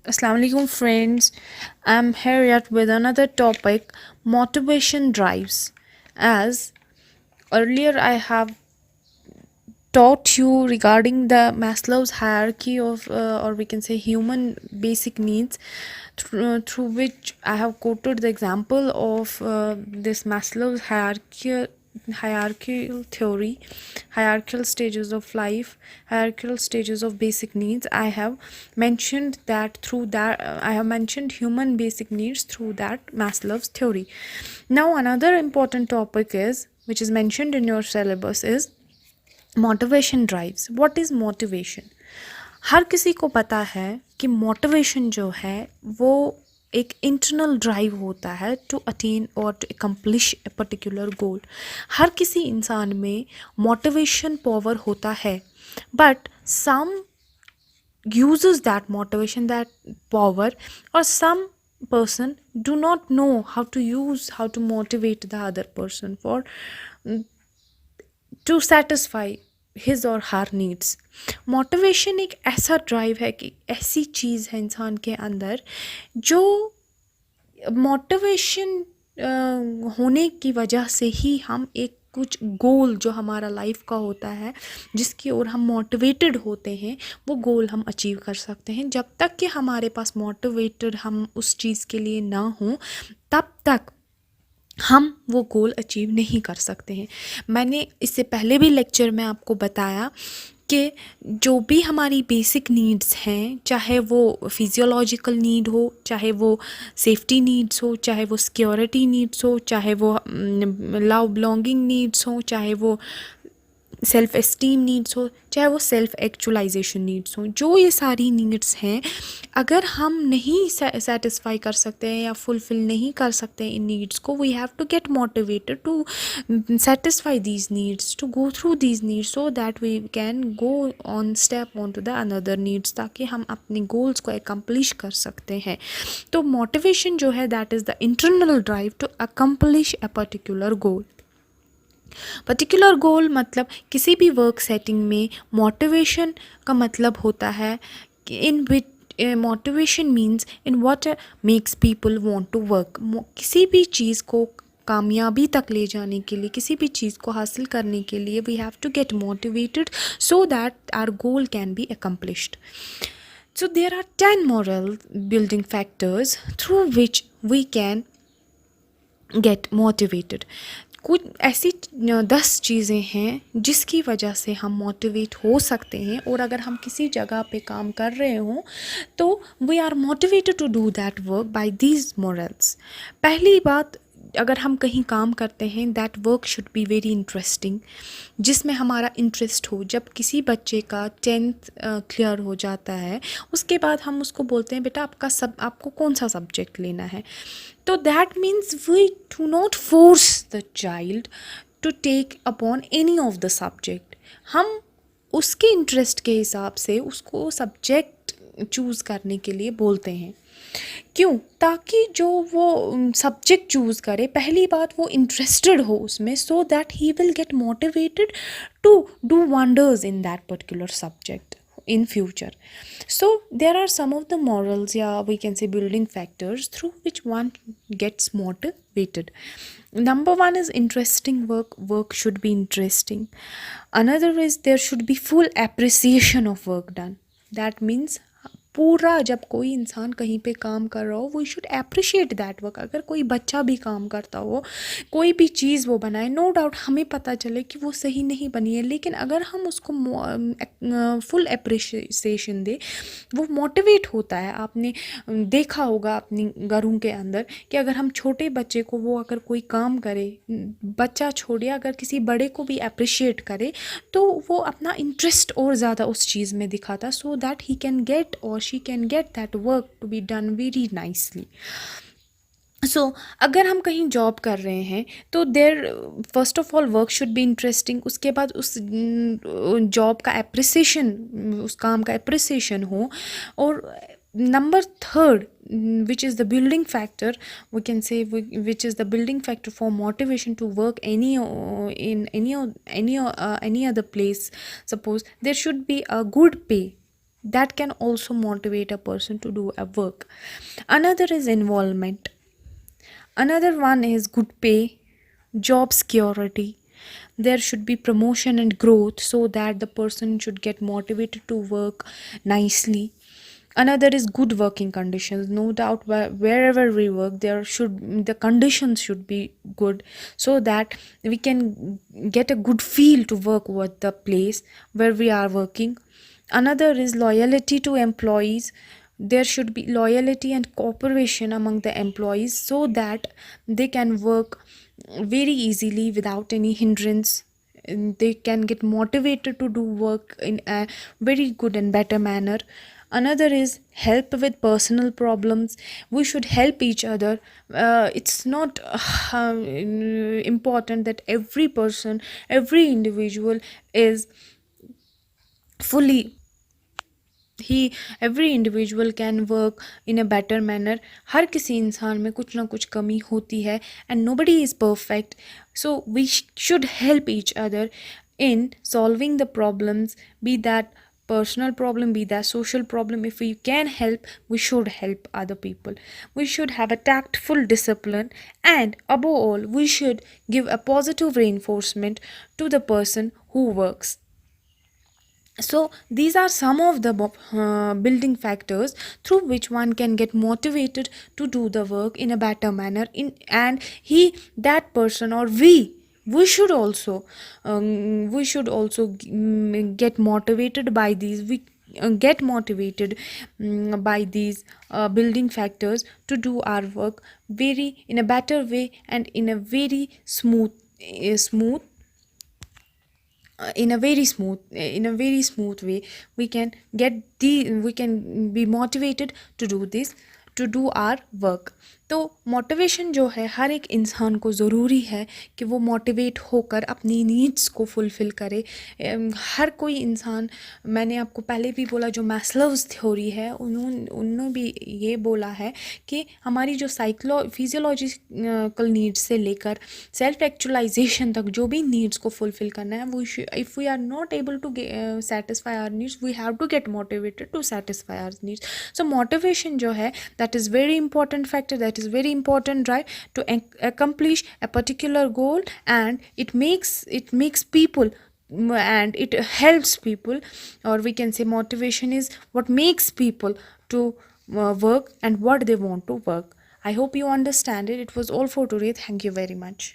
Assalamu alaikum friends. I'm here yet with another topic, motivation drives. As earlier I have taught you regarding the Maslow's hierarchy of or we can say human basic needs, through which I have quoted the example of this Maslow's hierarchical theory, hierarchical stages of life, hierarchical stages of basic needs. I have mentioned that through that I have mentioned human basic needs through that Maslow's theory. Now another important topic is, which is mentioned in your syllabus, is motivation drives. What is motivation? हर किसी को पता है कि motivation जो है वो एक इंटरनल ड्राइव होता है टू अटेन और to accomplish a particular goal. हर किसी इंसान में मोटिवेशन पावर होता है, but some uses that motivation, that power, or some person do not know how to use, how to motivate the other person for to satisfy his और her needs. Motivation एक ऐसा drive है कि ऐसी चीज़ है इंसान के अंदर जो मोटिवेशन होने की वजह से ही हम एक कुछ गोल जो हमारा लाइफ का होता है जिसकी ओर हम मोटिवेटेड होते हैं, वो गोल हम अचीव कर सकते हैं. जब तक कि हमारे पास मोटिवेटेड हम उस चीज़ के लिए ना हों, तब तक हम वो गोल अचीव नहीं कर सकते हैं. मैंने इससे पहले भी लेक्चर में आपको बताया कि जो भी हमारी बेसिक नीड्स हैं, चाहे वो फिजियोलॉजिकल नीड हो, चाहे वो सेफ्टी नीड्स हो, चाहे वो सिक्योरिटी नीड्स हो, चाहे वो लव बिलोंगिंग नीड्स हो, चाहे वो सेल्फ़ एस्टीम नीड्स हो, चाहे वो सेल्फ़ एक्चुअलाइजेशन नीड्स हो, जो ये सारी नीड्स हैं, अगर हम नहीं सेटिस्फाई कर सकते हैं या फुलफ़िल नहीं कर सकते इन नीड्स को, we have to get motivated to satisfy these needs, to go through these needs, so that we can go on step on to the another needs, ताकि हम अपने गोल्स को एकम्प्लिश कर सकते हैं. तो मोटिवेशन जो है, that is the internal drive to accomplish a particular goal. Particular goal मतलब किसी भी वर्क सेटिंग में मोटिवेशन का मतलब होता है कि in which motivation means in what makes people want to work. किसी भी चीज़ को कामयाबी तक ले जाने के लिए, किसी भी चीज़ को हासिल करने के लिए, we have to get motivated so that our goal can be accomplished. So there are 10 moral building factors through which we can get motivated. कुछ ऐसी 10 चीज़ें हैं जिसकी वजह से हम मोटिवेट हो सकते हैं, और अगर हम किसी जगह पे काम कर रहे हों तो we are motivated to do that work by these morals. पहली बात, अगर हम कहीं काम करते हैं, that work should be very interesting, जिसमें हमारा इंटरेस्ट हो. जब किसी बच्चे का 10th क्लियर हो जाता है, उसके बाद हम उसको बोलते हैं बेटा आपको कौन सा सब्जेक्ट लेना है. तो that means we do not force the child to take upon any of the subject. हम उसके इंटरेस्ट के हिसाब से उसको सब्जेक्ट चूज़ करने के लिए बोलते हैं. क्यों? ताकि जो वो सब्जेक्ट चूज़ करे, पहली बात वो इंटरेस्टेड हो उसमें, so that he will get motivated to do wonders in that particular subject in future. So there are some of the morals, yeah, we can say building factors through which one gets motivated. Number one is interesting work. Work should be interesting. Another is there should be full appreciation of work done. That means पूरा, जब कोई इंसान कहीं पे काम कर रहा हो, we should appreciate that work. अगर कोई बच्चा भी काम करता हो, कोई भी चीज़ वो बनाए, नो डाउट हमें पता चले कि वो सही नहीं बनी है, लेकिन अगर हम उसको फुल अप्रिसिएशन दे, वो मोटिवेट होता है. आपने देखा होगा अपनी घरों के अंदर कि अगर हम छोटे बच्चे को, वो अगर कोई काम करे, बच्चा छोड़िए, अगर किसी बड़े को भी अप्रिशिएट करे, तो वो अपना इंटरेस्ट और ज़्यादा उस चीज़ में दिखाता, so that he can get और she can get that work to be done very nicely. So अगर हम कहीं जॉब कर रहे हैं तो there first of all work should be interesting. उसके बाद उस जॉब का एप्रिसिएशन, उस काम का एप्रिसिएशन हो. और number third, which is the building factor, we can say, which is the building factor for motivation to work in any other place. Suppose there should be a good pay. that can also motivate a person to do a work. Another is involvement. Another one is good pay, job security. There should be promotion and growth so that the person should get motivated to work nicely. Another is good working conditions. No doubt, wherever we work, the conditions should be good so that we can get a good feel to work with the place where we are working. Another is loyalty to employees. There should be loyalty and cooperation among the employees so that they can work very easily without any hindrance, and they can get motivated to do work in a very good and better manner. Another is help with personal problems. We should help each other. It's not important that every person, every individual is fully ही every individual can work in a better manner. हर किसी इंसान में कुछ ना कुछ कमी होती है and nobody is perfect. So we should help each other in solving the problems, be that personal problem, be that social problem. If we can help, we should help other people. We should have a tactful discipline, and above all, we should give a positive reinforcement to the person who works. So these are some of the building factors through which one can get motivated to do the work in a better manner. And he, that person, or we should also get motivated by these. We get motivated by these building factors to do our work very in a better way and in a very smooth in a very smooth way. We can be motivated to do this, to do our work. तो motivation जो है हर एक इंसान को ज़रूरी है कि वो मोटिवेट होकर अपनी नीड्स को फुलफ़िल करे. हर कोई इंसान, मैंने आपको पहले भी बोला, जो मैस्लोव्स थ्योरी है उन्होंने भी ये बोला है कि हमारी जो फिजियोलॉजिकल नीड्स से लेकर सेल्फ एक्चुअलाइजेशन तक जो भी नीड्स को फुलफ़िल करना है, वो if we are not able to satisfy our needs, we have to get motivated to satisfy our needs. So motivation जो है, that is very important factor, that is very important drive to accomplish a particular goal, and it makes people and it helps people, or we can say motivation is what makes people to work and what they want to work. I hope you understand it. It was all for today. Thank you very much.